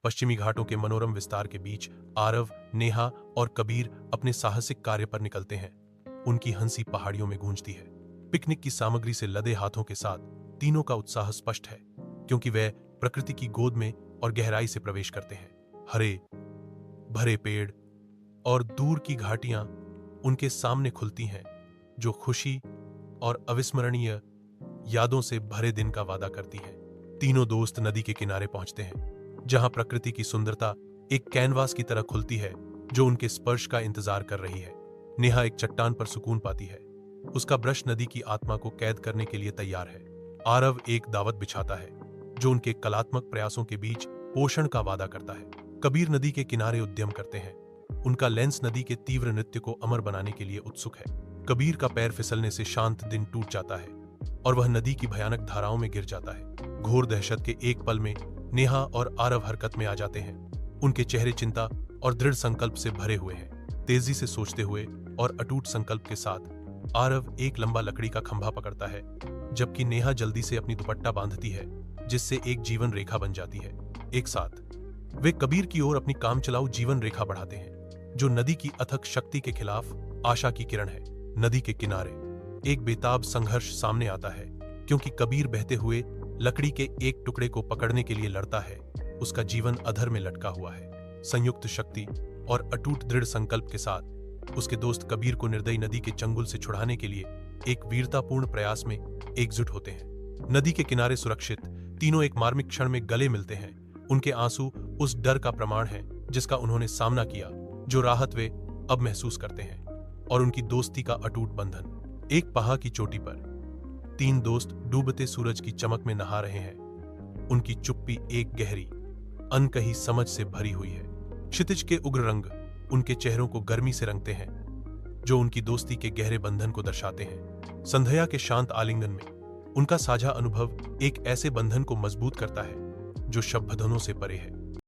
पश्चिमी घाटों के मनोरम विस्तार के बीच आरव, नेहा और कबीर अपने साहसिक कार्य पर निकलते हैं। उनकी हंसी पहाड़ियों में गूंजती है। पिकनिक की सामग्री से लदे हाथों के साथ तीनों का उत्साह स्पष्ट है, क्योंकि वे प्रकृति की गोद में और गहराई से प्रवेश करते हैं। हरे भरे पेड़ और दूर की घाटियां उनके सामने खुलती हैं, जो खुशी और अविस्मरणीय यादों से भरे दिन का वादा करती हैं। तीनों दोस्त नदी के किनारे पहुंचते हैं, जहां प्रकृति की सुंदरता एक कैनवास की तरह खुलती है जो उनके स्पर्श का इंतजार कर रही है। नेहा एक चट्टान पर सुकून पाती है। उसका ब्रश नदी की आत्मा को कैद करने के लिए तैयार है। आरव एक दावत बिछाता है जो उनके कलात्मक प्रयासों के बीच पोषण का वादा करता है। कबीर नदी के किनारे उद्यम करते हैं। उनका लेंस नदी के तीव्र नृत्य को अमर बनाने के लिए उत्सुक है। कबीर का पैर फिसलने से शांत दिन टूट जाता है और वह नदी की भयानक धाराओं में गिर जाता है। घोर दहशत के एक पल में नेहा और आरव हरकत में आ जाते हैं। उनके चेहरे चिंता और दृढ़ संकल्प से भरे हुए हैं। तेजी से सोचते हुए और अटूट संकल्प के साथ आरव एक लंबा लकड़ी का खंभा पकड़ता है, जबकि नेहा जल्दी से अपनी दुपट्टा बांधती है, जिससे एक जीवन रेखा बन जाती है। एक साथ वे कबीर की ओर अपनी काम चलाऊ जीवन रेखा बढ़ाते हैं, जो नदी की अथक शक्ति के खिलाफ आशा की किरण है। नदी के किनारे एक बेताब संघर्ष सामने आता है, क्योंकि कबीर बहते हुए लकड़ी के एक टुकड़े को पकड़ने के लिए लड़ता है। उसका जीवन अधर में लटका हुआ है। संयुक्त शक्ति और अटूट दृढ़ संकल्प के साथ उसके दोस्त कबीर को निर्दयी नदी के चंगुल से छुड़ाने के लिए एक वीरतापूर्ण प्रयास में एकजुट होते हैं। नदी के किनारे सुरक्षित तीनों एक मार्मिक क्षण में गले मिलते हैं। उनके आंसू उस डर का प्रमाण है जिसका उन्होंने सामना किया, जो राहत वे अब महसूस करते हैं, और उनकी दोस्ती का अटूट बंधन। एक पहाड़ की चोटी पर तीन दोस्त डूबते सूरज की चमक में नहा रहे हैं। उनकी चुप्पी एक गहरी, अनकही समझ से भरी हुई है। क्षितिज के उग्र रंग उनके चेहरों को गर्मी से रंगते हैं, जो उनकी दोस्ती के गहरे बंधन को दर्शाते हैं। संध्या के शांत आलिंगन में उनका साझा अनुभव एक ऐसे बंधन को मजबूत करता है जो शब्दों से परे है।